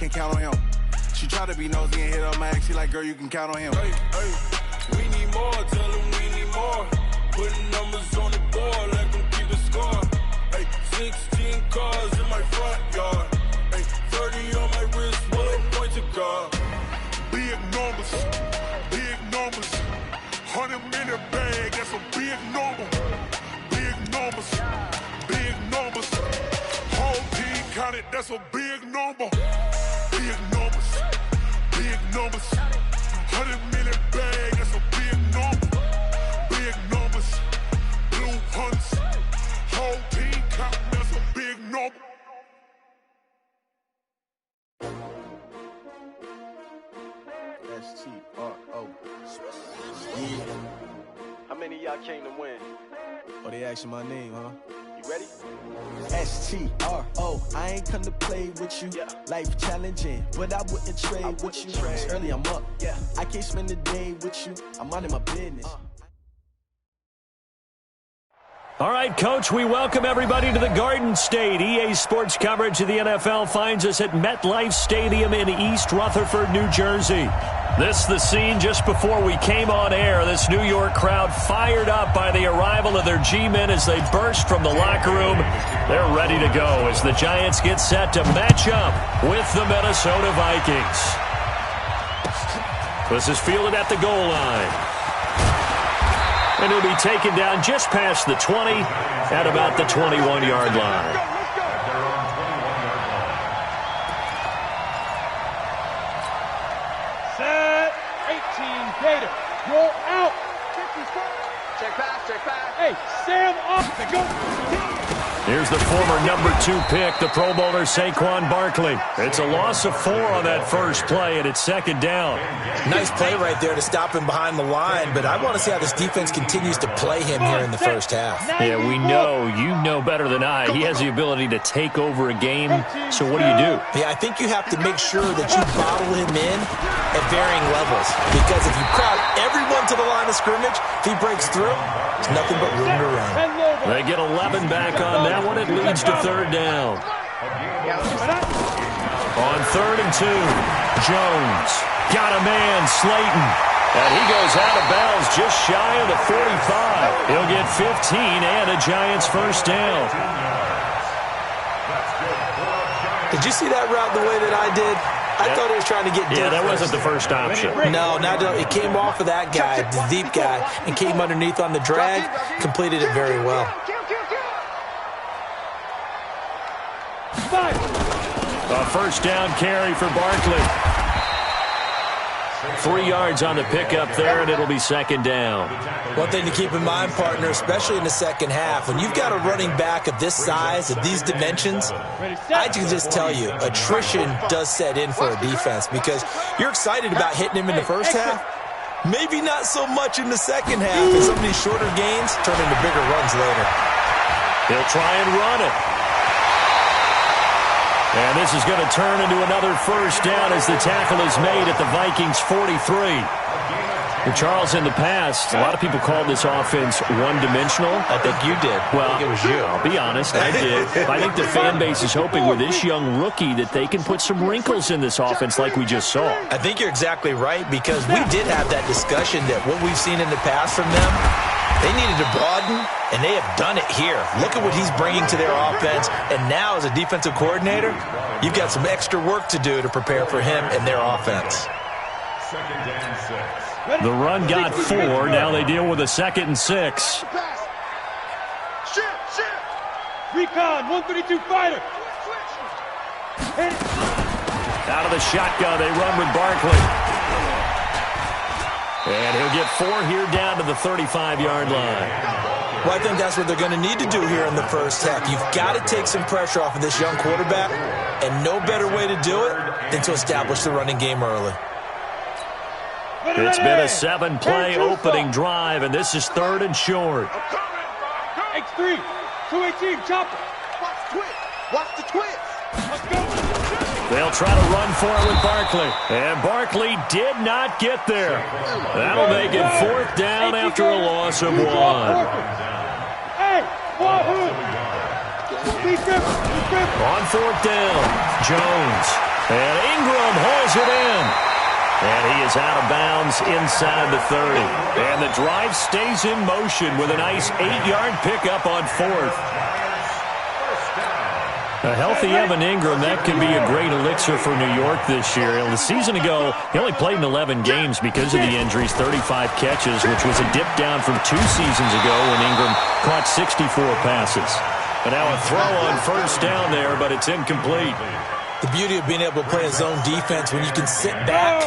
can count on him. She try to be nosy and hit up my ex. She like, girl, you can count on him. Hey, we need more. Tell them we need more. Putting numbers on the board, let them keep the score. Hey, 16 cars in my front yard. Hey, 30 on my wrist, 1 point to guard. Big numbers, 100 minute bag, that's a big number. Big numbers, whole team counted, that's a big number. Big numbers, 100 minute bag, that's a big number. Big numbers, blue hunts, whole team counting, that's a big number. S-T-R-O. How many of y'all came to win? Oh, they asking my name, huh? You ready? S-T-R-O. I ain't come to play with you. Yeah. Life challenging, but I wouldn't trade with you. It's early, I'm up. Yeah. I can't spend the day with you. I'm minding my business. All right, Coach, we welcome everybody to the Garden State. EA Sports coverage of the NFL finds us at MetLife Stadium in East Rutherford, New Jersey. This is the scene just before we came on air. This New York crowd fired up by the arrival of their G-men as they burst from the locker room. They're ready to go as the Giants get set to match up with the Minnesota Vikings. This is fielded at the goal line. And he'll be taken down just past the 20 at about the 21-yard line. Set, 18, Gator, roll out. Check pass. Hey, Sam off to go. Here's the former number 2 pick, the Pro Bowler Saquon Barkley. It's a loss of 4 on that first play, and it's second down. Nice play right there to stop him behind the line, but I want to see how this defense continues to play him here in the first half. Yeah, we know. You know better than I. He has the ability to take over a game, so what do you do? Yeah, I think you have to make sure that you bottle him in at varying levels, because if you crowd everyone to the line of scrimmage, if he breaks through, there's nothing but room to run. They get 11 back on that one. It leads to third down. On 3rd and 2, Jones got a man, Slayton. And he goes out of bounds just shy of the 45. He'll get 15 and a Giants first down. Did you see that route the way that I did? I thought he was trying to get deep. Yeah, that wasn't the first option. No, it came off of that guy, the deep guy, and came underneath on the drag, completed it very well. A first down carry for Barkley. 3 yards on the pickup there, and it'll be second down. One thing to keep in mind, partner, especially in the second half, when you've got a running back of this size, of these dimensions, I can just tell you, attrition does set in for a defense because you're excited about hitting him in the first half. Maybe not so much in the second half, and some of these shorter gains turn into bigger runs later. He'll try and run it. And this is going to turn into another first down as the tackle is made at the Vikings 43. And Charles, in the past, a lot of people called this offense one-dimensional. I think you did. Well, I think it was you. I'll be honest, I did. I think the fan base is hoping with this young rookie that they can put some wrinkles in this offense like we just saw. I think you're exactly right because we did have that discussion that what we've seen in the past from them, they needed to broaden, and they have done it here. Look at what he's bringing to their offense, and now as a defensive coordinator, you've got some extra work to do to prepare for him and their offense. The run got 4. Now they deal with a 2nd and 6. Recon, 132 fighter. Out of the shotgun, they run with Barkley. And he'll get 4 here down to the 35-yard line. Well, I think that's what they're going to need to do here in the first half. You've got to take some pressure off of this young quarterback, and no better way to do it than to establish the running game early. It's been a 7-play opening drive, and this is 3rd and short. X3, 218, chopper. Watch the twist. Let's go. They'll try to run for it with Barkley. And Barkley did not get there. That'll make it 4th down after a loss of 1. Hey, Wahoo. On 4th down, Jones And Ingram hauls it in. And he is out of bounds inside the 30. And the drive stays in motion with a nice 8-yard pickup on 4th. A healthy Evan Ingram, that could be a great elixir for New York this year. A season ago, he only played in 11 games because of the injuries, 35 catches, which was a dip down from 2 seasons ago when Ingram caught 64 passes. And now a throw on first down there, but it's incomplete. The beauty of being able to play a zone defense when you can sit back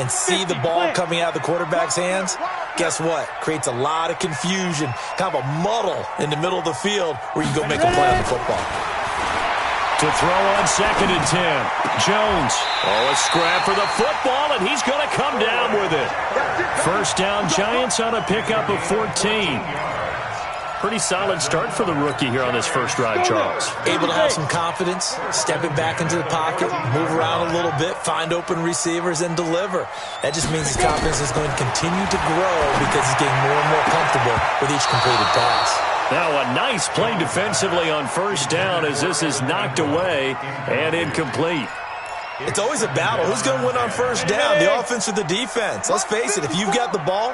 and see the ball coming out of the quarterback's hands, guess what? Creates a lot of confusion, kind of a muddle in the middle of the field where you go make a play on the football. To throw on 2nd and 10. Jones. Oh, a scrap for the football, and he's going to come down with it. First down, Giants on a pickup of 14. Pretty solid start for the rookie here on this first drive, Charles. Able to have some confidence, stepping back into the pocket, move around a little bit, find open receivers, and deliver. That just means his confidence is going to continue to grow because he's getting more and more comfortable with each completed pass. Now a nice play defensively on first down as this is knocked away and incomplete. It's always a battle. Who's going to win on first down, the offense or the defense? Let's face it, if you've got the ball,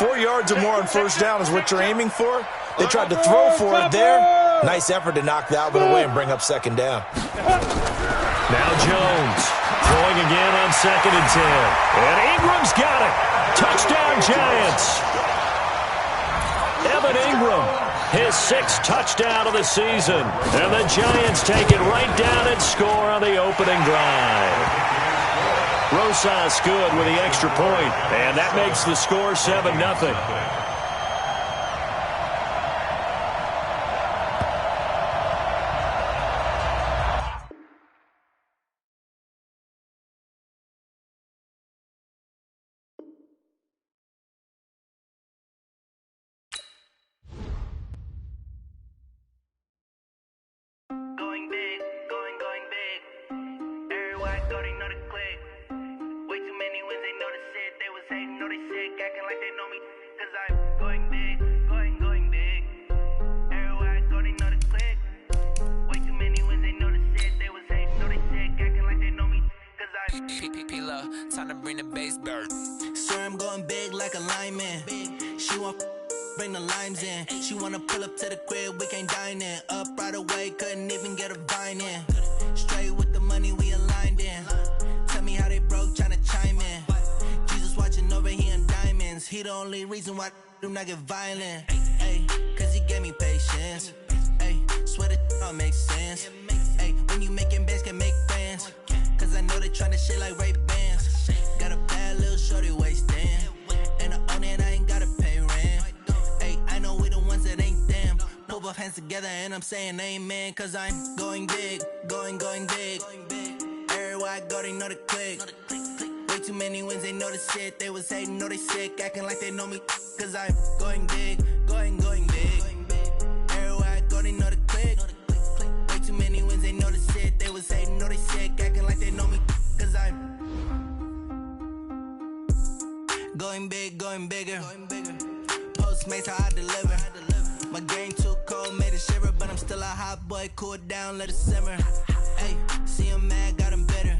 4 yards or more on first down is what you're aiming for. They tried to throw for it there. Nice effort to knock that one away and bring up 2nd down. Now Jones throwing again on 2nd and 10. And Ingram's got it. Touchdown, Giants. Evan Ingram, his 6th touchdown of the season. And the Giants take it right down and score on the opening drive. Rosas good with the extra point, and that makes the score 7-0. Time to bring the bass bird. Swear I'm going big like a lineman. She want bring the limes in. She wanna pull up to the crib, we can't dine in. Up right away, couldn't even get a vine in. Straight with the money we aligned in. Tell me how they broke, tryna chime in. Jesus watching over here in diamonds. He the only reason why I do not get violent. Ay, cause he gave me patience. Ay, swear that all makes sense. Ay, when you making bands, can make friends. Cause I know they tryna shit like Ray-Bans. Got a bad little shorty wasting. And I own it, I ain't gotta pay rent. Ay, I know we the ones that ain't them. Pull both hands together and I'm saying amen. Cause I'm going big, going big. Everywhere I go, they know the click. Way too many wins, they know the shit. They was hating, know they sick, acting like they know me. Cause I'm going big, going big. Everywhere I go, they know the click. Way too many wins, they know the shit. They was hating, know they sick, acting like they know me. Cause I'm going big, going bigger. Postmates how I deliver. My game too cold, made it shiver. But I'm still a hot boy, cool it down, let it simmer. Hey, see him mad, got him bitter.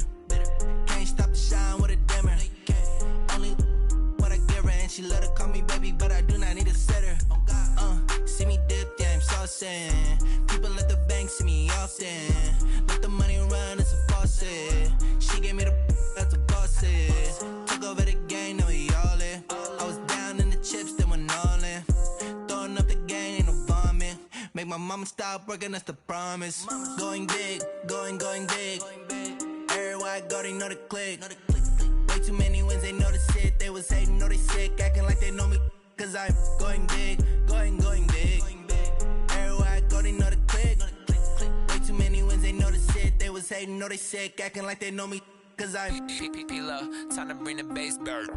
Can't stop the shine with a dimmer. Only what I give her, and she let her call me baby, but I do not need a sitter. See me dip, yeah, I'm saucing. People at the bank see me often. Let the money run, it's a faucet. She gave me the that's a boss is. Took over the game, now we all in. I was down in the chips, then went all in. Throwing up the game, ain't no vomit. Make my mama stop working, that's the promise. Going big, going big. Everywhere I go, they know the click. Way too many wins, they know the shit. They was hating, know they sick, acting like they know me. Cause I'm going big, going big. Everywhere I go, they know the click. Way too many wins, they know the shit. They was hating, know they sick, acting like they know me. Cause I'm P-P-P-Lo, time to bring the bass bird.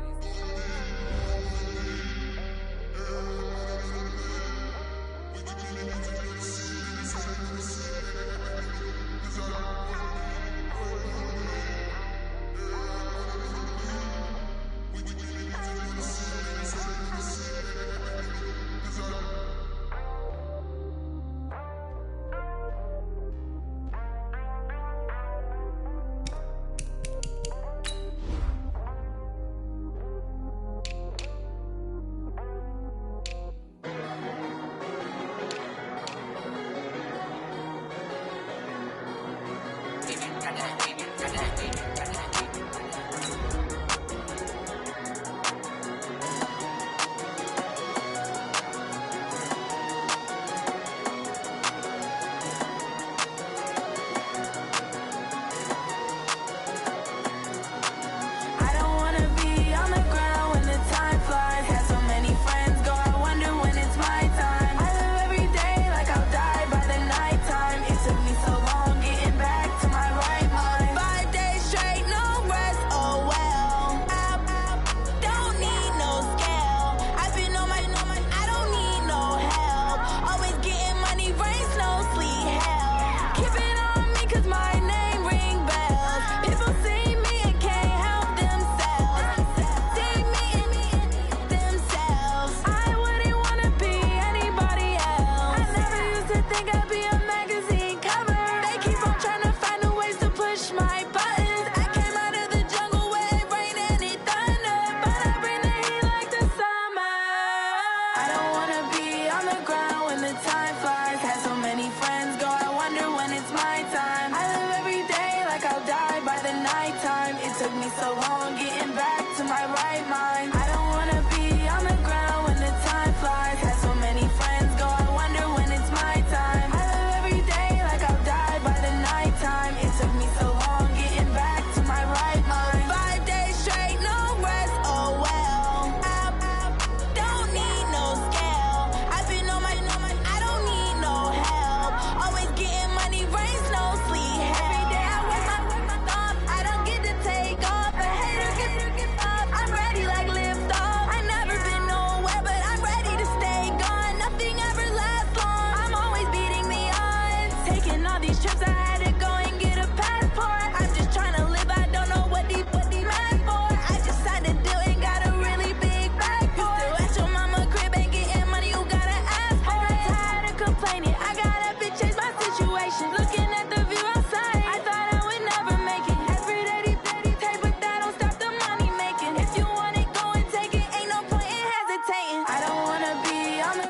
took me so long getting back to my right mind. I don't wanna be on the ground when the time flies. Had so many friends go, I wonder when it's my time. I live every day like I'll die by the nighttime. It took me so long getting back to my right mind. 5 days straight, no rest, oh well. I don't need no scale. I've been on my, I don't need no help. Always getting money, rains, no sleep. Every day I work my thumb. I don't get to take off. A hater get up. I'm ready like lift off. I never been nowhere, but I'm ready to stay gone. Nothing ever lasts long. I'm always beating the odds. Taking all these trips, I had to go and get a passport. I'm just trying to live. I don't know what the mad for. I just had to do it. Got a really big bag for it. Still at your mama crib and getting money. You gotta ask for it. I'm tired of complaining. I gotta change my situation. Looking at the view outside, I thought I would never make it. Every day, take, but that don't stop the money making. If you want it, go and take it. Ain't no point in hesitating. I don't wanna be on the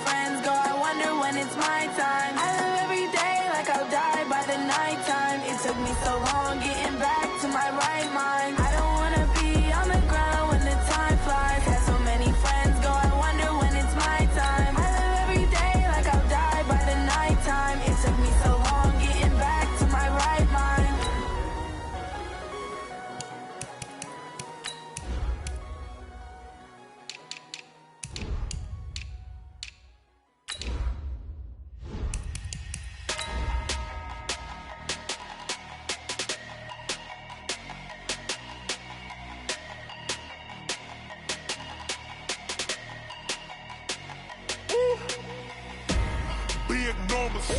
friends go. I wonder when it's my time. I live every day like I'll die by the nighttime. It took me so long getting back to my right mind. I don't wanna be on the ground when the time flies. Had so many friends go. I wonder when it's my time. I live every day like I'll die by the nighttime. It took me so long getting back to my right mind. Big numbers,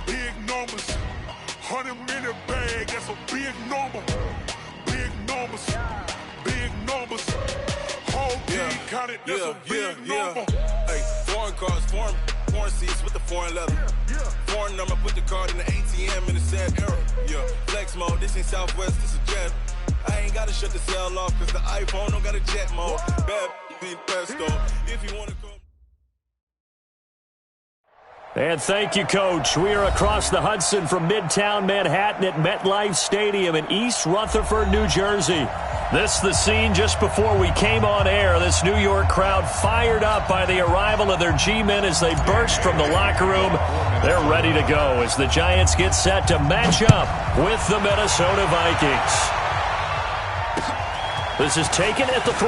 big numbers. 100-minute bag, that's a big number. Big numbers, big numbers. Whole team counted, that's a big number. Hey, foreign cars, foreign seats with the foreign leather. Foreign number, put the card in the ATM in the sad era. Yeah, flex mode, this ain't Southwest, this is jet. I ain't gotta shut the cell off, cause the iPhone don't got a jet mode. Bad be pesto, if you wanna come. And thank you, Coach. We are across the Hudson from Midtown Manhattan at MetLife Stadium in East Rutherford, New Jersey. This the scene just before we came on air. This New York crowd fired up by the arrival of their G-men as they burst from the locker room. They're ready to go as the Giants get set to match up with the Minnesota Vikings. This is taken at the 3.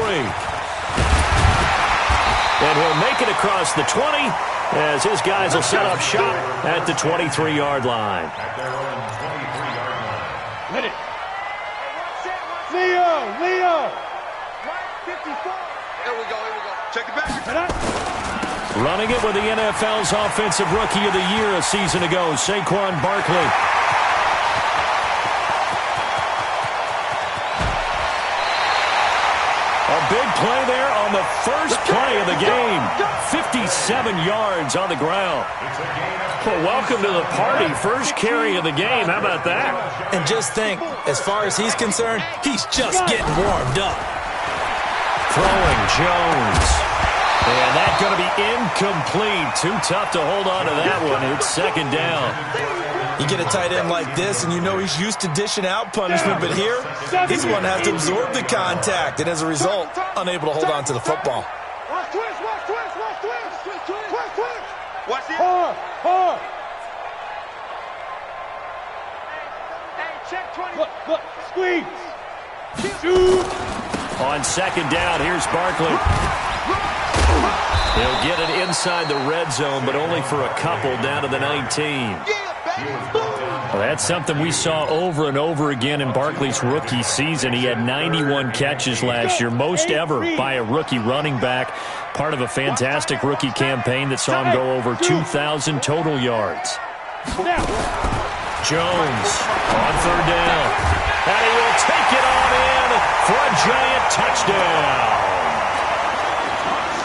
And he'll make it across the 20. As his guys will set up shop at the 23-yard line. Hit it. Leo. 54. Here we go. Check it back. Running it with the NFL's Offensive Rookie of the Year a season ago, Saquon Barkley. A big play there on the first play of the game. 57 yards on the ground. Well, welcome to the party. First carry of the game. How about that? And just think, as far as he's concerned, he's just getting warmed up. Throwing Jones. And that's going to be incomplete. Too tough to hold on to that one. It's second down. You get a tight end like this, and you know he's used to dishing out punishment, but here, he's one that has to absorb the contact, and as a result, unable to hold on to the football. Watch twist. Watch it. Hard. Hey, check 20. Look, squeeze. Shoot. On second down, here's Barkley. He'll get it inside the red zone, but only for a couple down to the 19. Well, that's something we saw over and over again in Barkley's rookie season. He had 91 catches last year, most ever by a rookie running back, part of a fantastic rookie campaign that saw him go over 2,000 total yards. Jones on third down, and he will take it on in for a giant touchdown.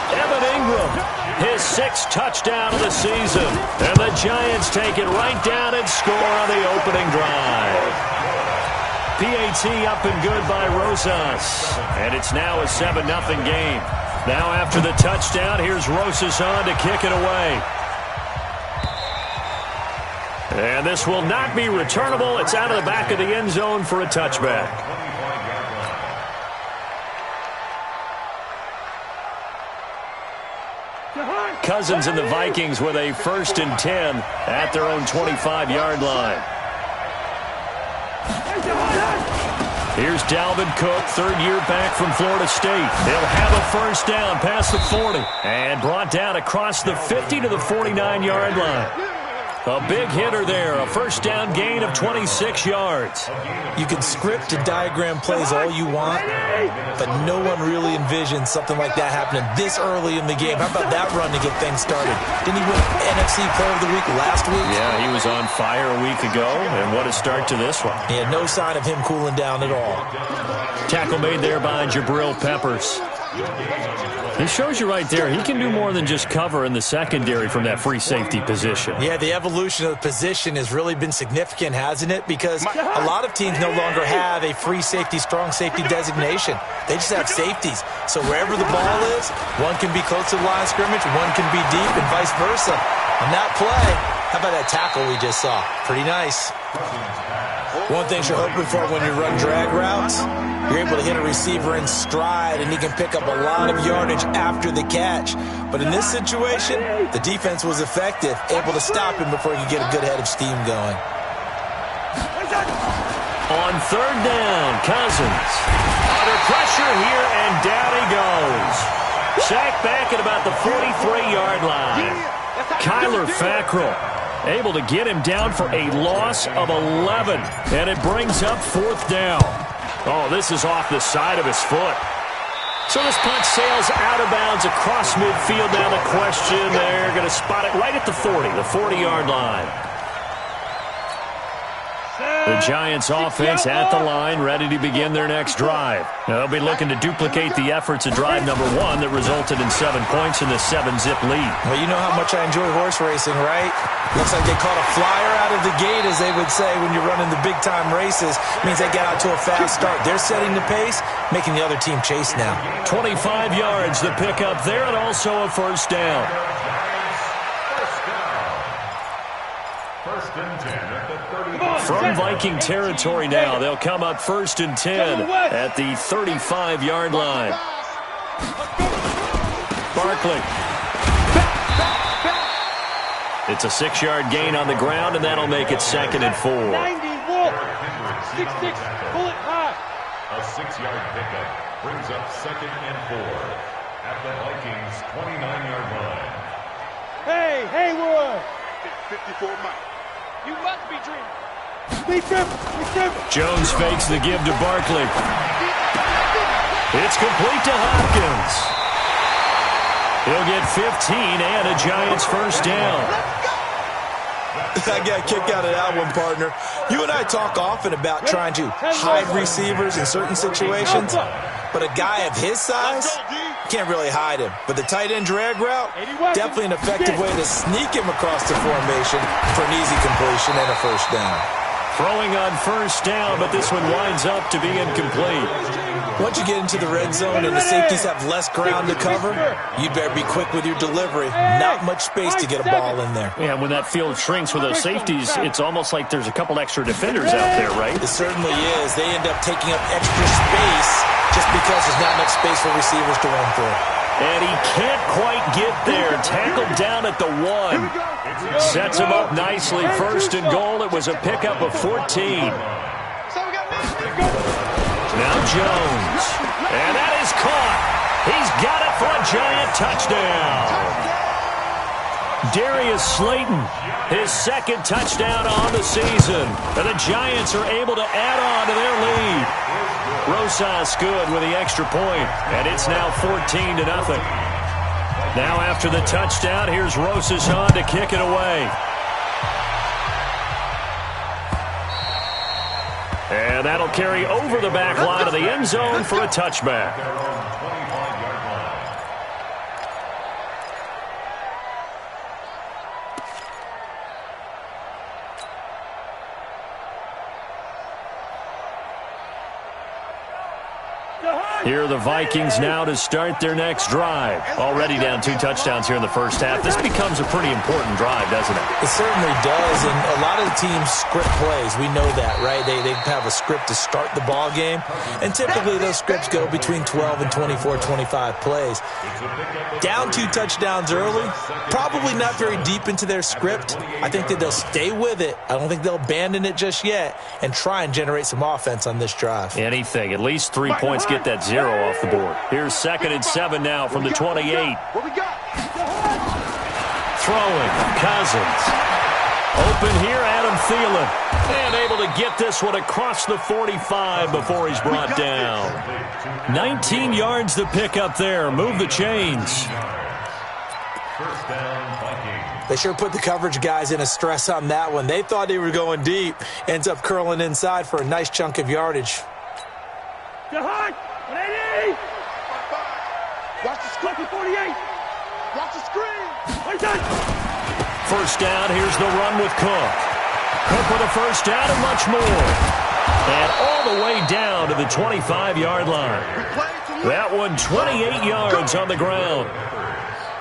Evan Ingram, his 6th touchdown of the season. And the Giants take it right down and score on the opening drive. PAT up and good by Rosas. And it's now a 7-0 game. Now after the touchdown, here's Rosas on to kick it away. And this will not be returnable. It's out of the back of the end zone for a touchback. Cousins and the Vikings with a 1st and 10 at their own 25-yard line. Here's Dalvin Cook, 3rd year back from Florida State. He'll have a 1st down past the 40 and brought down across the 50 to the 49-yard line. A big hitter there, a 1st down gain of 26 yards. You can script and diagram plays all you want, but no one really envisions something like that happening this early in the game. How about that run to get things started? Didn't he win NFC Player of the Week last week? Yeah, he was on fire a week ago, and what a start to this one. Yeah, no sign of him cooling down at all. Tackle made there by Jabril Peppers. He shows you right there, he can do more than just cover in the secondary from that free safety position. Yeah, the evolution of the position has really been significant, hasn't it? Because a lot of teams no longer have a free safety, strong safety designation. They just have safeties. So wherever the ball is, one can be close to the line of scrimmage, one can be deep, and vice versa. On that play, how about that tackle we just saw? Pretty nice. One thing you're hoping for when you run drag routes, you're able to hit a receiver in stride, and he can pick up a lot of yardage after the catch. But in this situation, the defense was effective, able to stop him before he could get a good head of steam going. On 3rd down, Cousins. Under pressure here, and down he goes. Sacked back at about the 43-yard line. Kyler Fackrell able to get him down for a loss of 11, and it brings up 4th down. Oh, this is off the side of his foot. So this punt sails out of bounds across midfield. Now the question, they're going to spot it right at the 40, the 40-yard line. The Giants offense at the line, ready to begin their next drive. They'll be looking to duplicate the efforts of drive number 1 that resulted in 7 points in the 7-zip lead. Well, you know how much I enjoy horse racing, right? Looks like they caught a flyer out of the gate, as they would say when you're running the big-time races. It means they get out to a fast start. They're setting the pace, making the other team chase now. 25 yards the pickup there, and also a 1st down. First and 10 at the 30. From Viking territory now, they'll come up 1st and 10 at the 35-yard line. Barkley. It's a 6-yard gain on the ground, and that'll make it 2nd and 4. 90, walk. 6-6, pull it high. A 6-yard pickup brings up 2nd and 4 at the Vikings' 29-yard line. Hey, Haywood. 54 Mike. You must be dreaming. Be driven. Jones fakes the give to Barkley. It's complete to Hopkins. He'll get 15 and a Giants 1st down. I got a kick out of that one, partner. You and I talk often about trying to hide receivers in certain situations, but a guy of his size, can't really hide him. But the tight end drag route, definitely an effective way to sneak him across the formation for an easy completion and a 1st down. Throwing on 1st down, but this one winds up to be incomplete. Once you get into the red zone and the safeties have less ground to cover, you'd better be quick with your delivery. Not much space to get a ball in there. Yeah, when that field shrinks with those safeties, it's almost like there's a couple extra defenders out there, right? It certainly is. They end up taking up extra space just because there's not enough space for receivers to run through. And he can't quite get there. Tackled down at the 1. Sets him up nicely. 1st and goal. It was a pickup of 14. Now Jones. And that is caught. He's got it for a Giant touchdown. Darius Slayton, his 2nd touchdown on the season. And the Giants are able to add on to their lead. Rosas good with the extra point, and it's now 14-0. Now after the touchdown, here's Rosas on to kick it away. And that'll carry over the back line of the end zone for a touchback. Here are the Vikings now to start their next drive. Already down 2 touchdowns here in the first half. This becomes a pretty important drive, doesn't it? It certainly does, and a lot of the teams script plays. We know that, right? They have a script to start the ball game, and typically those scripts go between 12 and 24, 25 plays. Down 2 touchdowns early, probably not very deep into their script. I think that they'll stay with it. I don't think they'll abandon it just yet and try and generate some offense on this drive. Anything. At least 3 points, get that 0 off the board. Here's 2nd and 7 now from the 28. Throwing, Cousins. Open here, Adam Thielen. And able to get this one across the 45 before he's brought down. 19 yards to pick up there. Move the chains. They sure put the coverage guys in a stress on that one. They thought they were going deep. Ends up curling inside for a nice chunk of yardage. Watch the screen. 48. Watch the screen. First down, here's the run with Cook. Cook with a first down and much more. And all the way down to the 25-yard line. That one 28 yards on the ground.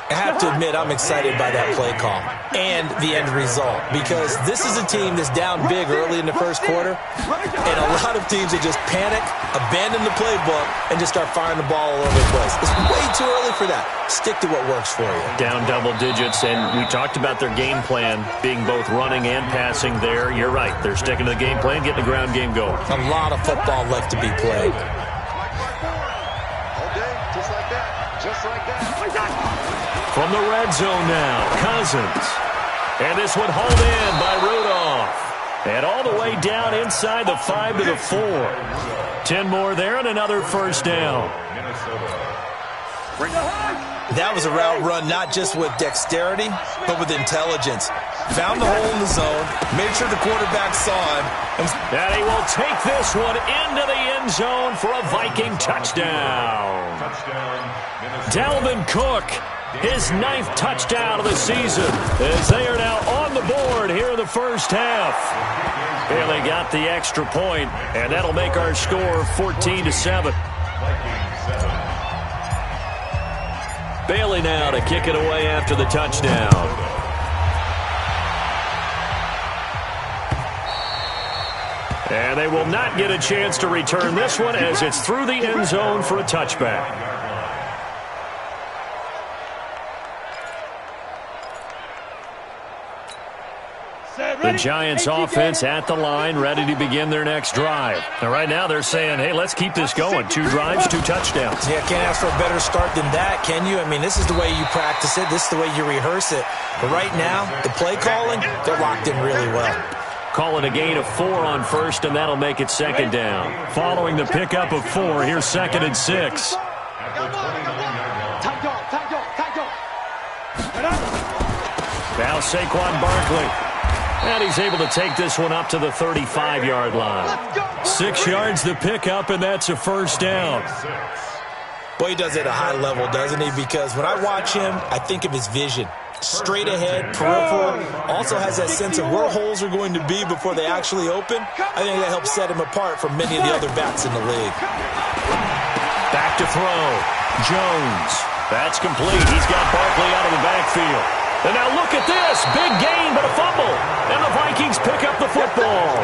I have to admit, I'm excited by that play call and the end result, because this is a team that's down big early in the first quarter, and a lot of teams, they just panic, abandon the playbook, and just start firing the ball all over the place. It's way too early for that. Stick to what works for you. Down double digits, and we talked about their game plan being both running and passing there. You're right. They're sticking to the game plan, getting the ground game going. A lot of football left to be played. Just like that. Just like that. From the red zone now, Cousins. And this one hauled in by Rudolph. And all the way down inside the 5 to the 4. 10 more there and another first down. That was a route run not just with dexterity, but with intelligence. Found the hole in the zone, made sure the quarterback saw him. And he will take this one into the end zone for a Viking touchdown. Dalvin Cook, his 9th touchdown of the season, as they are now on the board here in the first half. And they got the extra point, and that'll make our score 14-7. Bailey now to kick it away after the touchdown. And they will not get a chance to return this one as it's through the end zone for a touchback. The Giants offense at the line, ready to begin their next drive. Now, right now they're saying, hey, let's keep this going. 2 drives, 2 touchdowns. Yeah, can't ask for a better start than that, can you? I mean, this is the way you practice it. This is the way you rehearse it. But right now, the play calling, they're locked in really well. Calling a gain of 4 on first, and that'll make it 2nd down. Following the pickup of 4, here's 2nd and 6. Now Saquon Barkley. And he's able to take this one up to the 35-yard line. 6 yards to pick up, and that's a first down. Boy, he does it at a high level, doesn't he? Because when I watch him, I think of his vision. Straight ahead, peripheral. Also has that sense of where holes are going to be before they actually open. I think that helps set him apart from many of the other backs in the league. Back to throw. Jones. That's complete. He's got Barkley out of the backfield. And now look at this. Big gain, but a fumble. And the Vikings pick up the football.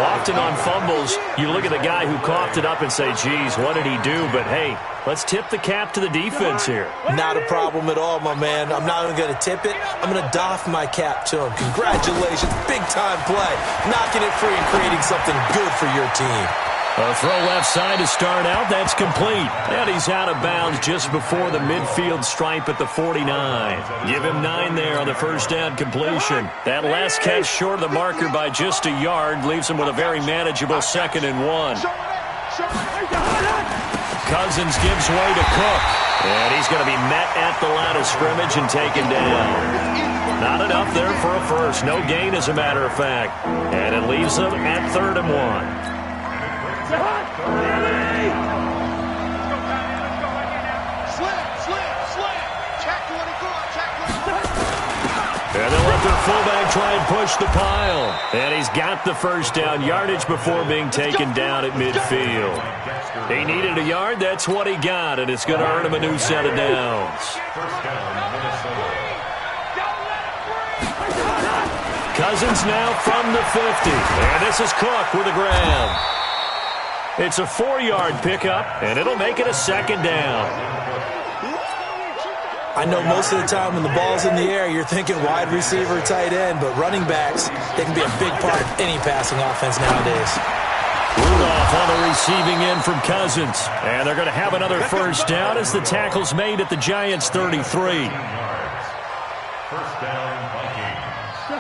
Often on fumbles, you look at the guy who coughed it up and say, geez, what did he do? But, hey, let's tip the cap to the defense here. Not a problem at all, my man. I'm not even going to tip it. I'm going to doff my cap to him. Congratulations. Big-time play. Knocking it free and creating something good for your team. A throw left side to start out. That's complete. And he's out of bounds just before the midfield stripe at the 49. Give him 9 there on the first down completion. That last catch short of the marker by just a yard leaves him with a very manageable 2nd and 1. Cousins gives way to Cook. And he's going to be met at the line of scrimmage and taken down. Not enough there for a first. No gain, as a matter of fact. And it leaves them at 3rd and 1. And they'll let their fullback try and push the pile. And he's got the first down yardage before being taken down at midfield. He needed a yard. That's what he got, and it's going to earn him a new set of downs. Cousins now from the 50. And this is Cook with a grab. It's a 4-yard pickup, and it'll make it a second down. I know most of the time when the ball's in the air, you're thinking wide receiver, tight end, but running backs, they can be a big part of any passing offense nowadays. Rudolph on the receiving end from Cousins. And they're going to have another first down as the tackle's made at the Giants' 33.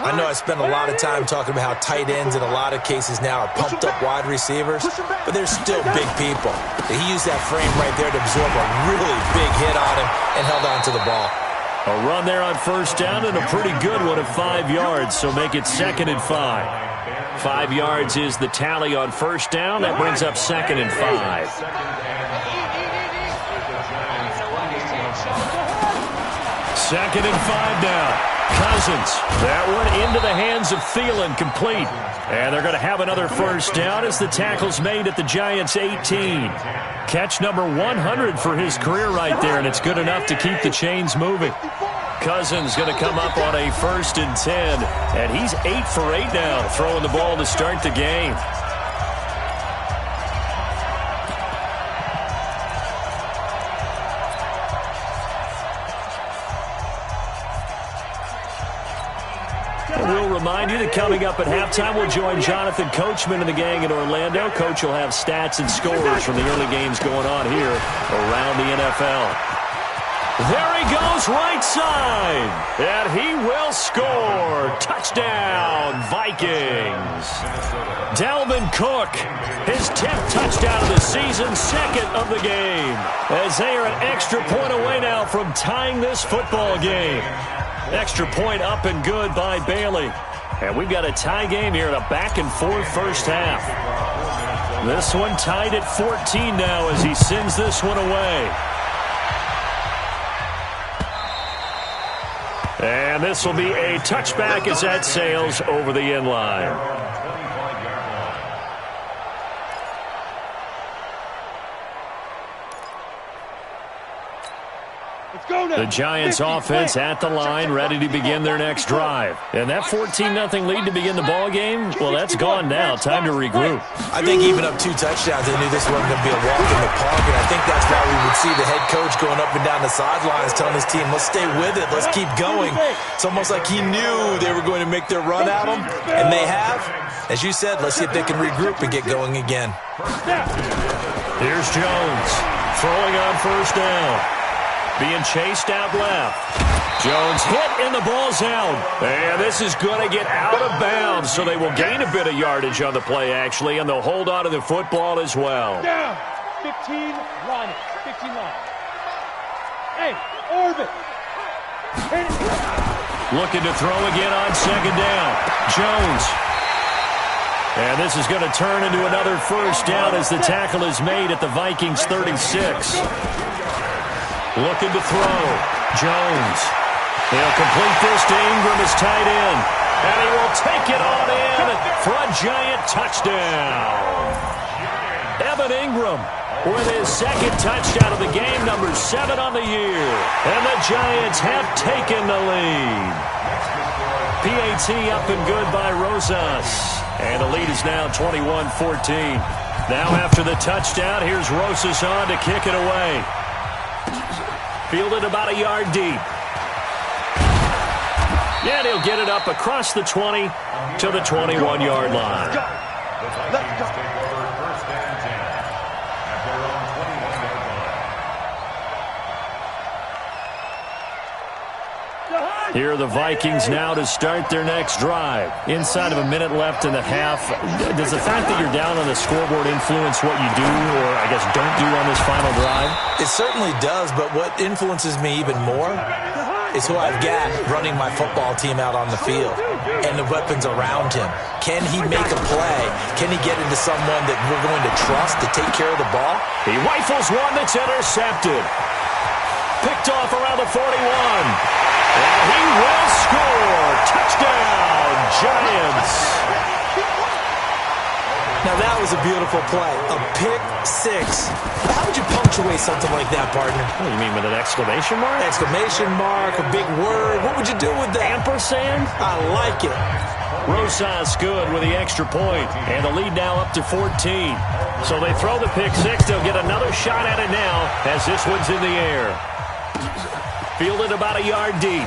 I know I spent a lot of time talking about how tight ends in a lot of cases now are pumped up wide receivers, but they're still big people. He used that frame right there to absorb a really big hit on him and held on to the ball. A run there on first down and a pretty good one of 5 yards, so make it 2nd and 5. 5 yards is the tally on first down. That brings up 2nd and 5. 2nd and 5 now. Cousins, that one into the hands of Thielen, complete. And they're going to have another first down as the tackle's made at the Giants' 18. Catch number 100 for his career right there, and it's good enough to keep the chains moving. Cousins going to come up on a 1st and 10, and he's 8 for 8 now, throwing the ball to start the game. We'll remind you that coming up at halftime, we'll join Jonathan Coachman and the gang in Orlando. Coach will have stats and scores from the early games going on here around the NFL. There he goes, right side, and he will score. Touchdown, Vikings. Dalvin Cook, his 10th touchdown of the season, 2nd of the game, as they are an extra point away now from tying this football game. Extra point up and good by Bailey. And we've got a tie game here in a back-and-forth first half. This one tied at 14 now as he sends this one away. And this will be a touchback as that sails over the end line. The Giants offense at the line, ready to begin their next drive. And that 14-0 lead to begin the ball game, well, that's gone now. Time to regroup. I think even up 2 touchdowns, they knew this wasn't going to be a walk in the park, and I think that's why we would see the head coach going up and down the sidelines telling his team, let's stay with it, let's keep going. It's almost like he knew they were going to make their run at him, and they have. As you said, let's see if they can regroup and get going again. Here's Jones throwing on first down. Being chased out left. Jones hit and the ball's out. And this is going to get out of bounds, so they will gain a bit of yardage on the play, actually, and they'll hold on to the football as well. Down. 15 line. 15 line. Hey, orbit. Looking to throw again on second down. Jones. And this is going to turn into another first down as the tackle is made at the Vikings' 36. Looking to throw. Jones. He'll complete this to Ingram as tight end. And he will take it on in for a Giant touchdown. Evan Ingram with his 2nd touchdown of the game, number 7 on the year. And the Giants have taken the lead. PAT up and good by Rosas. And the lead is now 21-14. Now after the touchdown, here's Rosas on to kick it away. Fielded about a yard deep. Yeah, he'll get it up across the 20 to the 21-yard line. Let's go. Here are the Vikings now to start their next drive. Inside of a minute left in the half, does the fact that you're down on the scoreboard influence what you do, or I guess don't do on this final drive? It certainly does, but what influences me even more is who I've got running my football team out on the field and the weapons around him. Can he make a play? Can he get into someone that we're going to trust to take care of the ball? He rifles one that's intercepted. Picked off around the 41. And he will score. Touchdown, Giants. Now that was a beautiful play. A pick six. How would you punctuate something like that, partner? What do you mean, with an exclamation mark? Exclamation mark, a big word. What would you do with that? Ampersand? I like it. Rosas good with the extra point, and the lead now up to 14. So they throw the pick six. They'll get another shot at it now as this one's in the air. Fielded about a yard deep.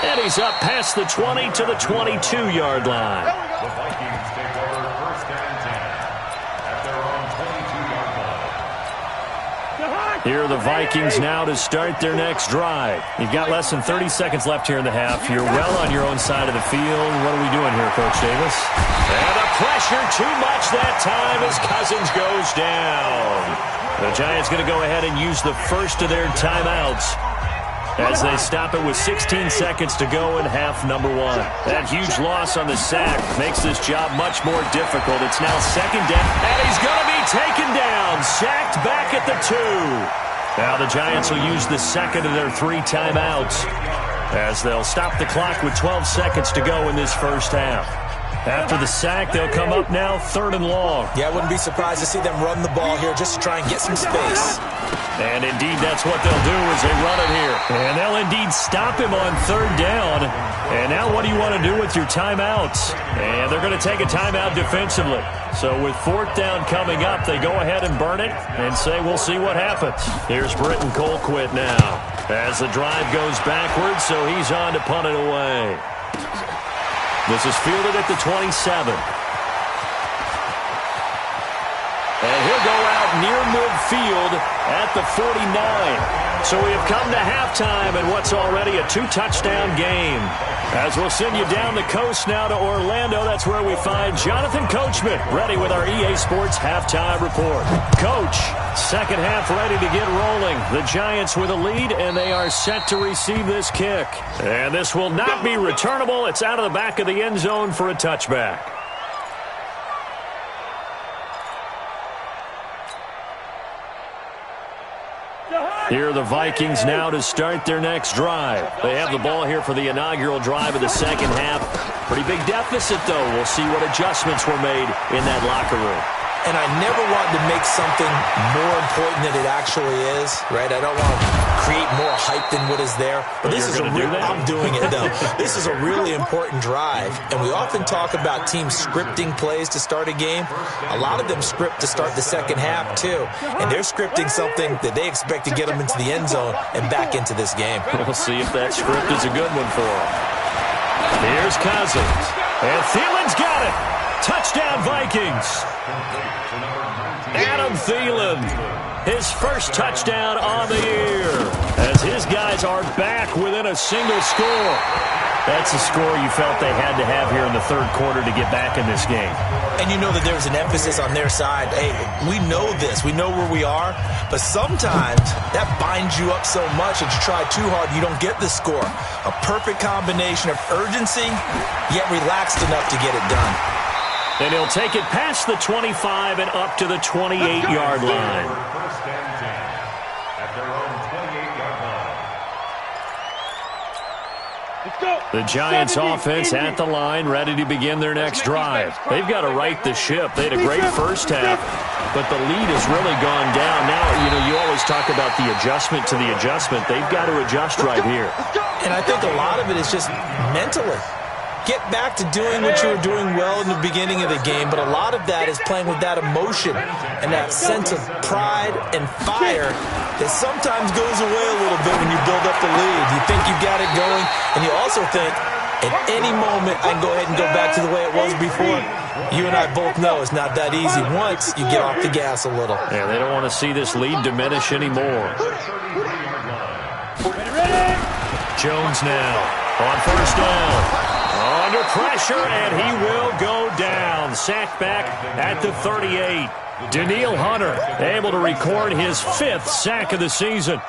And he's up past the 20 to the 22-yard line. The Vikings take over 1st and 10 at their own 22-yard line. Here are the Vikings now to start their next drive. You've got less than 30 seconds left here in the half. You're well on your own side of the field. What are we doing here, Coach Davis? And the pressure too much that time as Cousins goes down. The Giants going to go ahead and use the first of their timeouts as they stop it with 16 seconds to go in half number one. That huge loss on the sack makes this job much more difficult. It's now second down, and he's going to be taken down. Sacked back at the 2. Now the Giants will use the second of their 3 timeouts as they'll stop the clock with 12 seconds to go in this first half. After the sack, they'll come up now 3rd and long. Yeah, I wouldn't be surprised to see them run the ball here just to try and get some space. And indeed, that's what they'll do as they run it here. And they'll indeed stop him on 3rd down. And now what do you want to do with your timeouts? And they're going to take a timeout defensively. So with 4th down coming up, they go ahead and burn it and say, we'll see what happens. Here's Britton Colquitt now as the drive goes backwards, so he's on to punt it away. This is fielded at the 27. And he'll go out near midfield at the 49. So we have come to halftime in what's already a 2-touchdown game. As we'll send you down the coast now to Orlando, that's where we find Jonathan Coachman ready with our EA Sports halftime report. Coach, second half ready to get rolling. The Giants with a lead, and they are set to receive this kick. And this will not be returnable. It's out of the back of the end zone for a touchback. Here are the Vikings now to start their next drive. They have the ball here for the inaugural drive of the second half. Pretty big deficit, though. We'll see what adjustments were made in that locker room. And I never wanted to make something more important than it actually is, right? I don't want to create more hype than what is there. But this is a real, I'm doing it, though. This is a really important drive. And we often talk about teams scripting plays to start a game. A lot of them script to start the second half, too. And they're scripting something that they expect to get them into the end zone and back into this game. We'll see if that script is a good one for them. Here's Cousins. And Thielen's got it. Touchdown, Vikings. Adam Thielen, his first touchdown on the year, as his guys are back within a single score. That's a score you felt they had to have here in the third quarter to get back in this game. And you know that there's an emphasis on their side. Hey, we know this. We know where we are. But sometimes that binds you up so much that you try too hard, you don't get the score. A perfect combination of urgency, yet relaxed enough to get it done. And he'll take it past the 25 and up to the 28-yard line. First and 10 at their own 28-yard line. The Giants offense at the line, ready to begin their next drive. They've got to right the ship. They had a great first half, but the lead has really gone down. Now, you always talk about the adjustment to the adjustment. They've got to adjust right here. And I think a lot of it is just mentally. Get back to doing what you were doing well in the beginning of the game, but a lot of that is playing with that emotion and that sense of pride and fire that sometimes goes away a little bit when you build up the lead. You think you got it going, and you also think, at any moment, I can go ahead and go back to the way it was before. You and I both know it's not that easy once you get off the gas a little. Yeah, they don't want to see this lead diminish anymore. Jones now on first down. Under pressure, and he will go down. Sacked back at the 38. Daniil Hunter able to record his 5th sack of the season.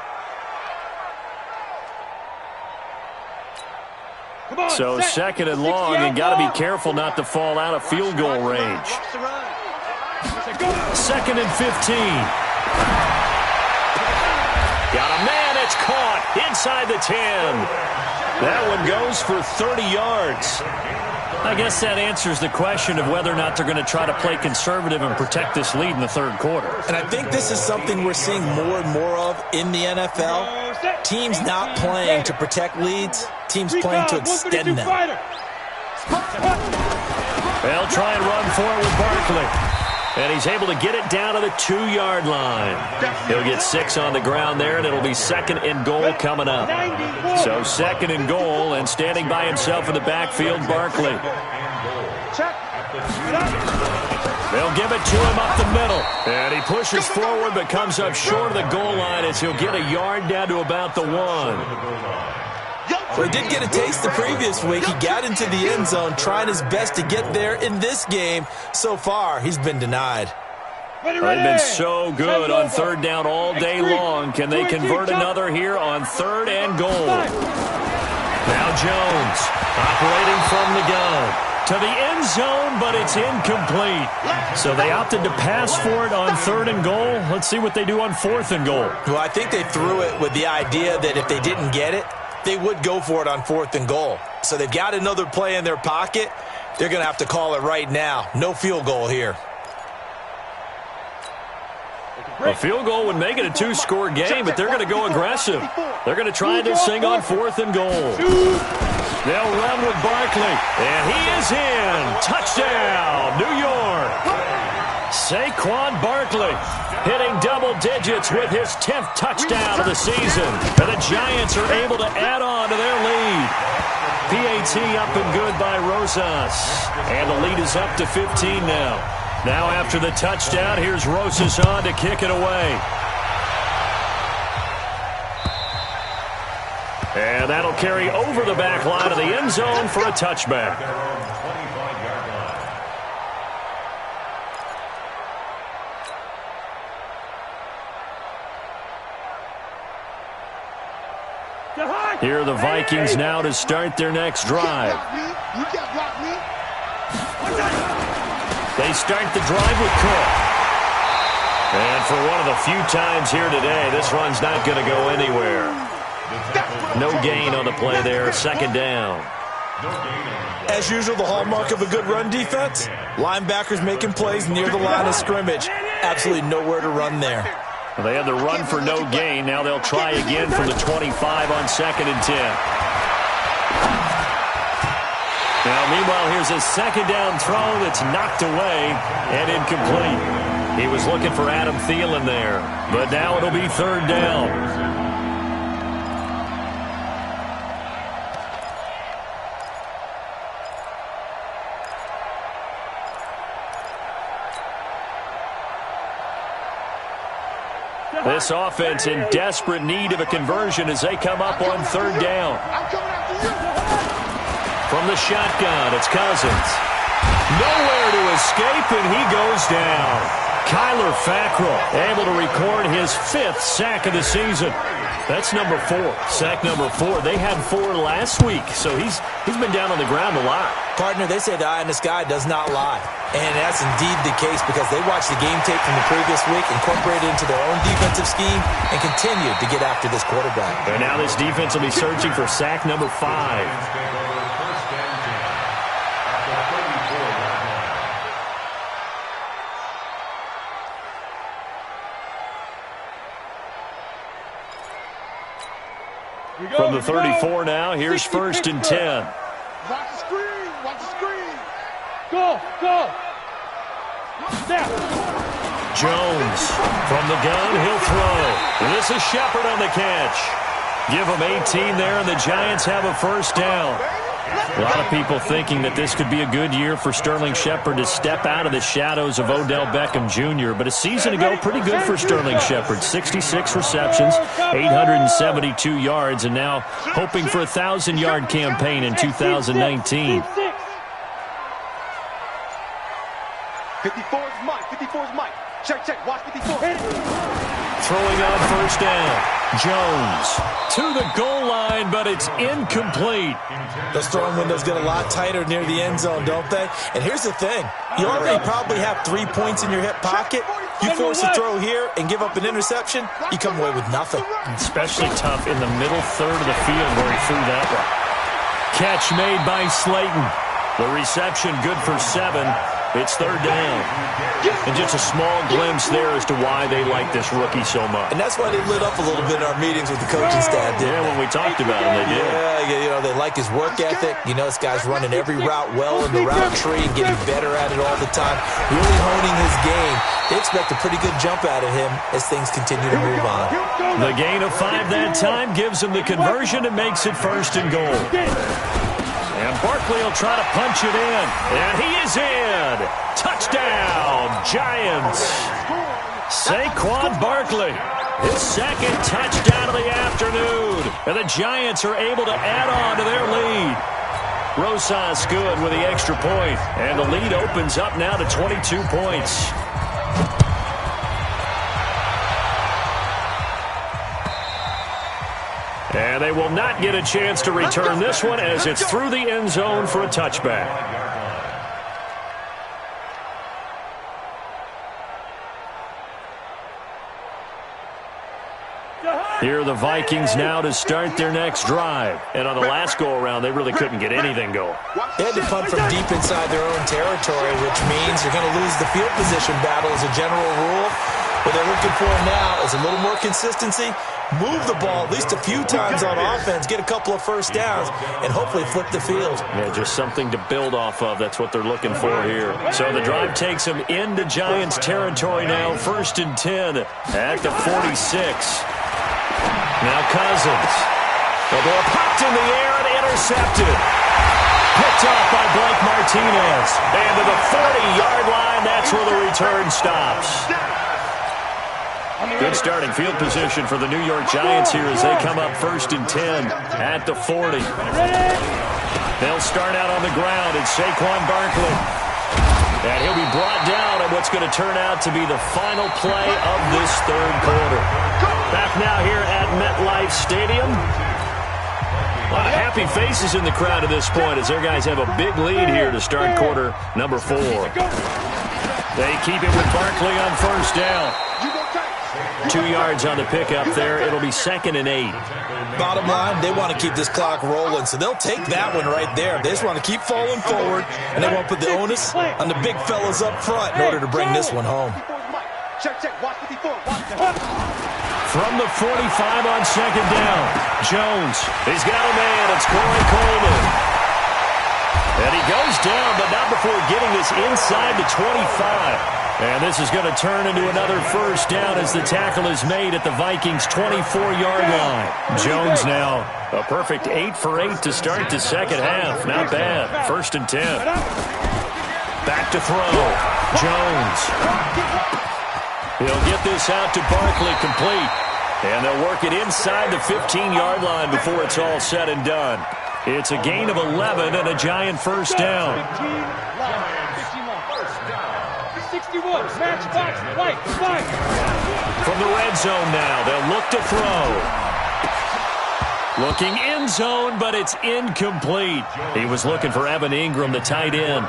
So second and long, and got to be careful not to fall out of field goal range. Second and 15. Got a man it's caught inside the 10. That one goes for 30 yards. I guess that answers the question of whether or not they're going to try to play conservative and protect this lead in the third quarter. And I think this is something we're seeing more and more of in the NFL. Teams not playing to protect leads, teams playing to extend them. They'll try and run forward with Barkley. And he's able to get it down to the 2-yard line. He'll get 6 on the ground there, and it'll be 2nd and goal coming up. So 2nd and goal, and standing by himself in the backfield, Barkley. They'll give it to him up the middle. And he pushes forward but comes up short of the goal line as he'll get a yard down to about the 1. Well, he did get a taste the previous week. He got into the end zone, trying his best to get there in this game. So far, he's been denied. They've been so good on 3rd down all day long. Can they convert another here on 3rd and goal? Now Jones operating from the gun to the end zone, but it's incomplete. So they opted to pass for it on 3rd and goal. Let's see what they do on 4th and goal. Well, I think they threw it with the idea that if they didn't get it, they would go for it on 4th and goal. So they've got another play in their pocket. They're going to have to call it right now. No field goal here. A field goal would make it a 2-score game, but they're going to go aggressive. They're going to try this thing on 4th and goal. They'll run with Barkley, and he is in. Touchdown, New York. Saquon Barkley hitting double digits with his 10th touchdown of the season. And the Giants are able to add on to their lead. PAT up and good by Rosas. And the lead is up to 15 now. Now after the touchdown, here's Rosas on to kick it away. And that'll carry over the back line of the end zone for a touchback. Here are the Vikings now to start their next drive. They start the drive with Cook. And for one of the few times here today, this run's not going to go anywhere. No gain on the play there, 2nd down. As usual, the hallmark of a good run defense, linebackers making plays near the line of scrimmage. Absolutely nowhere to run there. Well, they had the run for no gain. Now they'll try again from the 25 on 2nd and 10. Now, meanwhile, here's a 2nd down throw that's knocked away and incomplete. He was looking for Adam Thielen there, but now it'll be 3rd down. This offense in desperate need of a conversion as they come up on 3rd down. From the shotgun, it's Cousins. Nowhere to escape, and he goes down. Kyler Fackrell able to record his 5th sack of the season. That's number 4. Sack number 4. They had 4 last week, so he's been down on the ground a lot. Partner, they say the eye in the sky does not lie. And that's indeed the case because they watched the game tape from the previous week, incorporated it into their own defensive scheme, and continued to get after this quarterback. And now this defense will be searching for sack number 5. From the 34 now, here's 1st and 10. Watch the screen. Watch the screen. Go. Snap. Jones from the gun. He'll throw. This is Shepard on the catch. Give him 18 there, and the Giants have a 1st down. A lot of people thinking that this could be a good year for Sterling Shepard to step out of the shadows of Odell Beckham Jr., but a season ago, pretty good for Sterling Shepard. 66 receptions, 872 yards, and now hoping for a 1,000-yard campaign in 2019. 54 is Mike. 54 is Mike. Check. Watch 54. Throwing on 1st down. Jones to the goal line, but it's incomplete. Those throwing windows get a lot tighter near the end zone, don't they? And here's the thing. You already probably have 3 points in your hip pocket. You force a throw here and give up an interception, you come away with nothing. Especially tough in the middle third of the field where he threw that one. Catch made by Slayton. The reception good for 7. It's third down. And just a small glimpse there as to why they like this rookie so much. And that's why they lit up a little bit in our meetings with the coaching staff, didn't they? When we talked about him, they did. Yeah, they like his work ethic. This guy's running every route well in the route tree and getting better at it all the time. Really honing his game. They expect a pretty good jump out of him as things continue to move on. The gain of 5 that time gives him the conversion and makes it first and goal. And Barkley will try to punch it in. And he is in. Touchdown, Giants. Saquon Barkley, his second touchdown of the afternoon. And the Giants are able to add on to their lead. Rosas good with the extra point. And the lead opens up now to 22 points. And they will not get a chance to return this one as it's through the end zone for a touchback. Here are the Vikings now to start their next drive. And on the last go-around, they really couldn't get anything going. They had to punt from deep inside their own territory, which means you're going to lose the field position battle as a general rule. What they're looking for now is a little more consistency, move the ball at least a few times on offense, get a couple of first downs, and hopefully flip the field. Yeah, just something to build off of. That's what they're looking for here. So the drive takes them into Giants territory now, 1st and 10 at the 46. Now Cousins. The ball popped in the air and intercepted. Picked off by Blake Martinez. And to the 40-yard line, that's where the return stops. Good starting field position for the New York Giants here as they come up 1st and 10 at the 40. They'll start out on the ground. It's Saquon Barkley. And he'll be brought down at what's going to turn out to be the final play of this third quarter. Back now here at MetLife Stadium. A lot of happy faces in the crowd at this point as their guys have a big lead here to start quarter number 4. They keep it with Barkley on 1st down. 2 yards on the pickup there. It'll be 2nd and 8. Bottom line, they want to keep this clock rolling, so they'll take that one right there. They just want to keep falling forward, and they want to put the onus on the big fellas up front in order to bring this one home. From the 45 on 2nd down, Jones. He's got a man. It's Corey Coleman. And he goes down, but not before getting this inside the 25. And this is going to turn into another 1st down as the tackle is made at the Vikings' 24-yard line. Jones now a perfect 8 for 8 to start the second half. Not bad. 1st and 10. Back to throw. Jones. He'll get this out to Barkley complete. And they'll work it inside the 15-yard line before it's all said and done. It's a gain of 11 and a Giant 1st down. 61, match box, white, fire. From the red zone now, they'll look to throw. Looking end zone, but it's incomplete. He was looking for Evan Ingram, the tight end,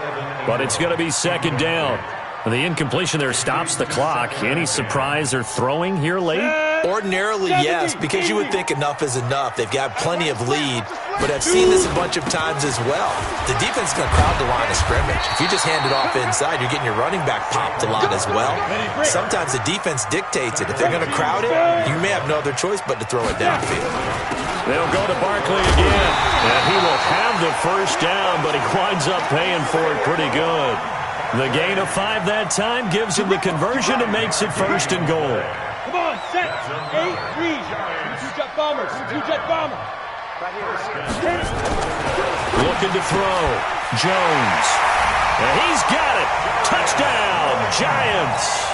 but it's going to be 2nd down. The incompletion there stops the clock. Any surprise they're throwing here late? Ordinarily, yes, because you would think enough is enough. They've got plenty of lead, but I've seen this a bunch of times as well. The defense is going to crowd the line of scrimmage. If you just hand it off inside, you're getting your running back popped a lot as well. Sometimes the defense dictates it. If they're going to crowd it, you may have no other choice but to throw it downfield. They'll go to Barkley again, and he will have the 1st down, but he winds up paying for it pretty good. The gain of 5 that time gives him the conversion and makes it 1st and goal. Come on, set. 8, read. 2 jet bombers. 2 jet bomber. Looking to throw. Jones. And he's got it. Touchdown, Giants.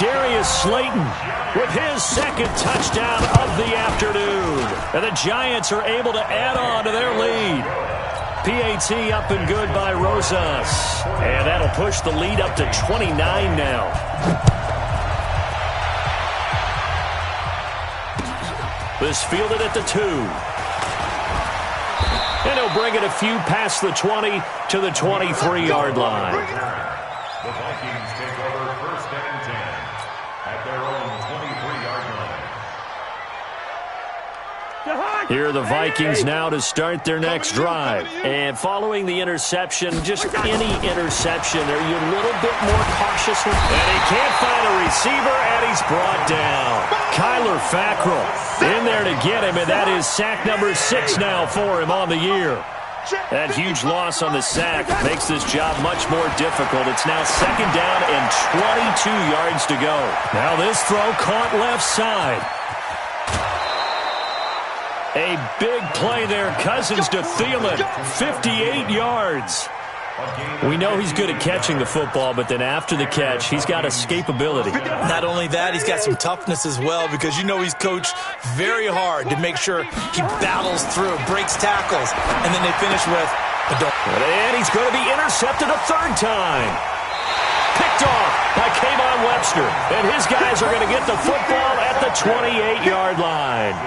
Darius Slayton with his 2nd touchdown of the afternoon. And the Giants are able to add on to their lead. PAT up and good by Rosas. And that'll push the lead up to 29 now. This fielded at the 2. And he'll bring it a few past the 20 to the 23-yard line. Vikings take over 1st and 10 at their own 23-yard line. Here are the Vikings now to start their next drive. And following the interception, just any interception, are you a little bit more cautious? And he can't find a receiver, and he's brought down. Kyler Fackrell in there to get him, and that is sack number 6 now for him on the year. That huge loss on the sack makes this job much more difficult. It's now 2nd down and 22 yards to go. Now this throw caught left side. A big play there. Cousins to Thielen. 58 yards. We know he's good at catching the football, but then after the catch, he's got escapability. Not only that, he's got some toughness as well, because you know he's coached very hard to make sure he battles through, breaks tackles, and then they finish with a dunk. And he's going to be intercepted a 3rd time. Picked off by Kayvon Webster, and his guys are going to get the football at the 28-yard line.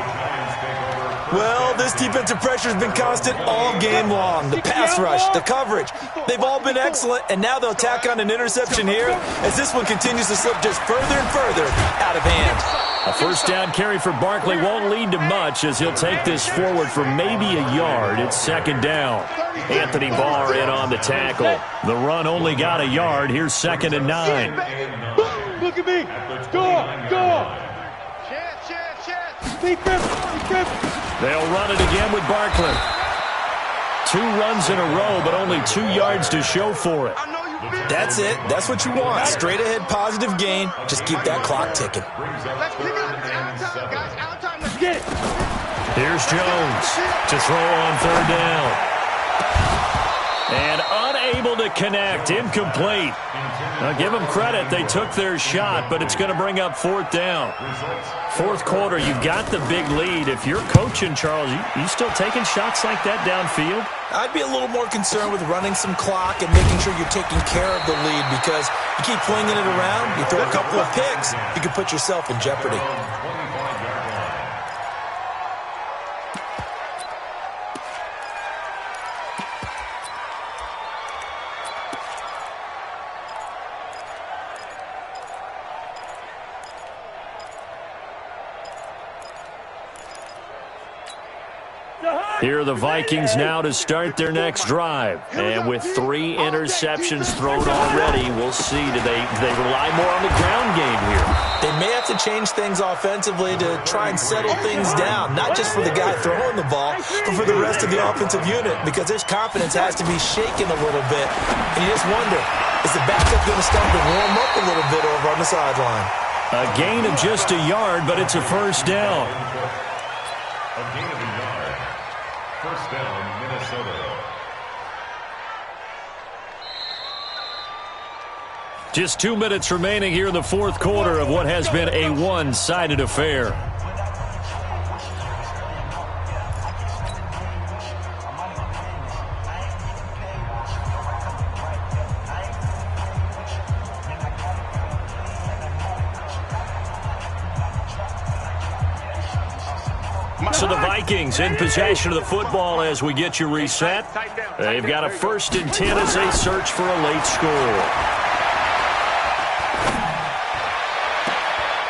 Well, this defensive pressure has been constant all game long. The pass rush, the coverage, they've all been excellent, and now they'll tack on an interception here as this one continues to slip just further and further out of hand. A 1st down carry for Barkley won't lead to much as he'll take this forward for maybe a yard. It's 2nd down. Anthony Barr in on the tackle. The run only got a yard. Here's 2nd and 9. Look at me. Go. They'll run it again with Barkley. 2 runs in a row, but only 2 yards to show for it. That's it. That's what you want. Straight ahead, positive gain. Just keep that clock ticking. Let's get it. Here's Jones to throw on 3rd down. And unable to connect. Incomplete. Now give them credit. They took their shot, but it's going to bring up 4th down. 4th quarter, you've got the big lead. If you're coaching, Charles, you still taking shots like that downfield? I'd be a little more concerned with running some clock and making sure you're taking care of the lead, because you keep flinging it around, you throw a couple of picks, you can put yourself in jeopardy. Here are the Vikings now to start their next drive. And with 3 interceptions thrown already, we'll see. Do they rely more on the ground game here? They may have to change things offensively to try and settle things down, not just for the guy throwing the ball, but for the rest of the offensive unit, because his confidence has to be shaken a little bit. And you just wonder, is the backup going to start to warm up a little bit over on the sideline? A gain of just a yard, but it's a 1st down. A gain of a yard. 1st down, Minnesota. Just 2 minutes remaining here in the 4th quarter of what has been a one-sided affair. So the Vikings in possession of the football as we get you reset. They've got a 1st and 10 as they search for a late score.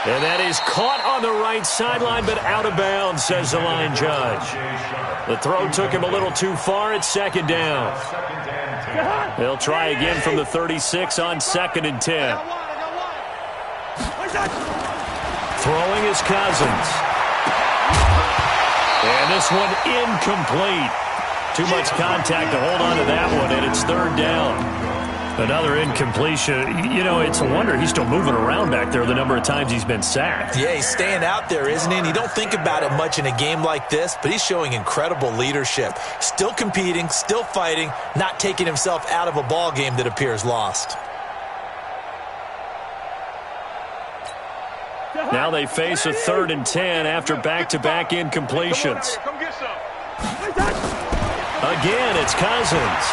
And that is caught on the right sideline, but out of bounds, says the line judge. The throw took him a little too far. It's 2nd down. They'll try again from the 36 on 2nd and 10. Throwing is Cousins. And this one incomplete. Too much contact to hold on to that one, and it's 3rd down. Another incompletion. You know, it's a wonder he's still moving around back there the number of times he's been sacked. Yeah, he's staying out there, isn't he? And you don't think about it much in a game like this, but he's showing incredible leadership. Still competing, still fighting, not taking himself out of a ball game that appears lost. Now they face a 3rd and 10 after back-to-back incompletions. Again, it's Cousins.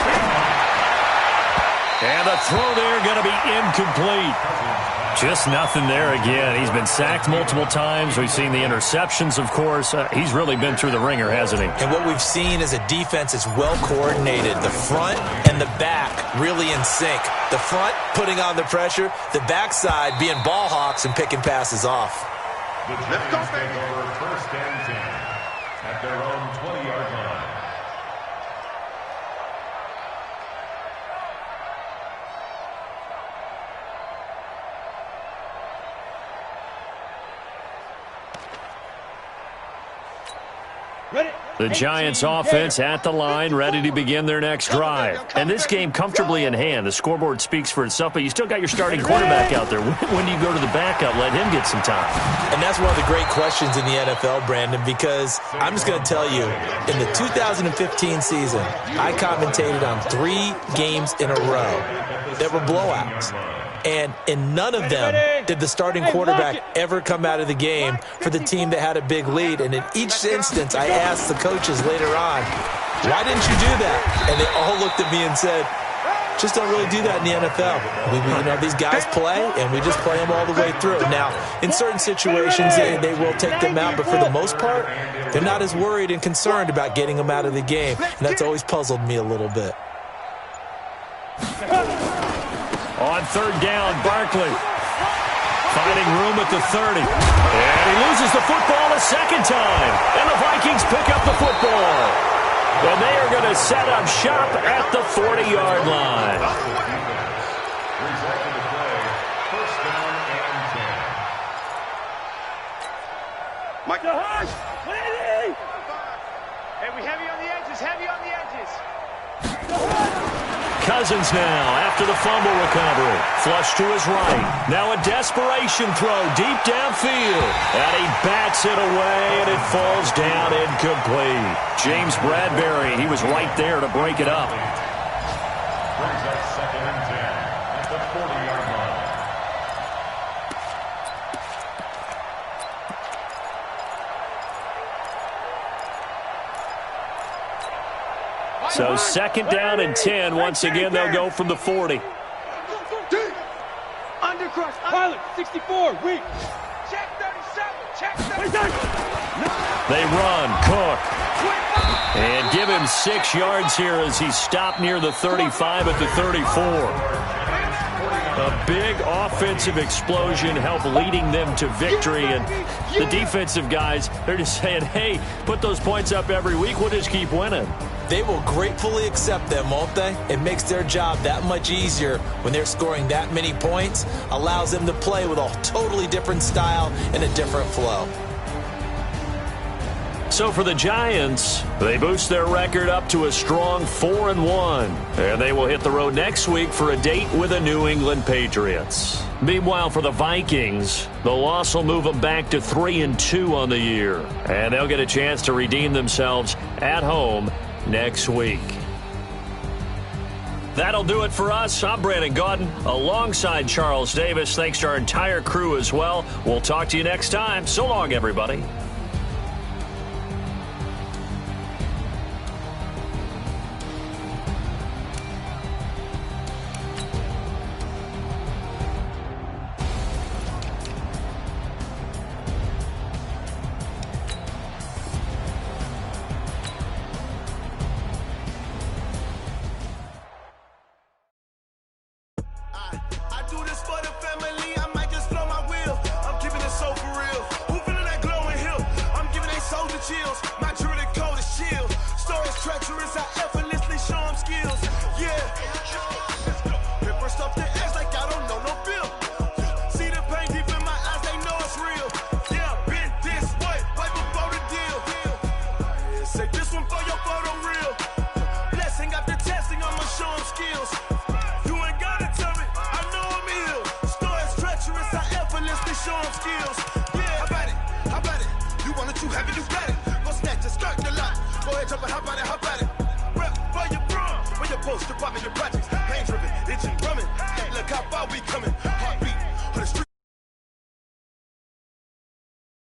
And the throw there going to be incomplete. Just nothing there again. He's been sacked multiple times. We've seen the interceptions, of course. He's really been through the ringer, hasn't he? And what we've seen is a defense is well coordinated. The front and the back really in sync. The front putting on the pressure, the backside being ball hawks and picking passes off. The Giants take over 1st and 10 at their own 20-yard line. The Giants offense at the line, ready to begin their next drive. And this game comfortably in hand. The scoreboard speaks for itself, but you still got your starting quarterback out there. When do you go to the backup, let him get some time? And that's one of the great questions in the NFL, Brandon, because I'm just going to tell you, in the 2015 season, I commentated on 3 games in a row that were blowouts. And in none of them did the starting quarterback ever come out of the game for the team that had a big lead. And in each instance, I asked the coaches later on, why didn't you do that? And they all looked at me and said, just don't really do that in the NFL. These guys play, and we just play them all the way through. Now, in certain situations, they will take them out, but for the most part, they're not as worried and concerned about getting them out of the game. And that's always puzzled me a little bit. On 3rd down, Barkley finding room at the 30. And he loses the football a second time. And the Vikings pick up the football. And they are going to set up shop at the 40-yard line. Resulting to play 1st down and 10. Mike the Hush! Hey, we heavy on the edges, heavy on the edges. Cousins now after the fumble recovery. Flush to his right. Now a desperation throw deep downfield. And he bats it away, and it falls down incomplete. James Bradbury, he was right there to break it up. Brings up 2nd and 10 at the 40-yard line. So 2nd down and 10. Once again, they'll go from the 40. Undercrush. Pilot, 64, weak. Check 37, check 37. They run, Cook. And give him 6 yards here as he stopped near the 35 at the 34. A big offensive explosion helped leading them to victory. And the defensive guys, they're just saying, hey, put those points up every week. We'll just keep winning. They will gratefully accept them, won't they? It makes their job that much easier when they're scoring that many points. Allows them to play with a totally different style and a different flow. So for the Giants, they boost their record up to a strong 4-1. And they will hit the road next week for a date with the New England Patriots. Meanwhile, for the Vikings, the loss will move them back to 3-2 on the year. And they'll get a chance to redeem themselves at home next week. That'll do it for us. I'm Brandon Gaudin alongside Charles Davis. Thanks to our entire crew as well. We'll talk to you next time. So long, everybody. Department of projects, pain driven, itching, drumming. Look how far we coming. Heartbeat on the street.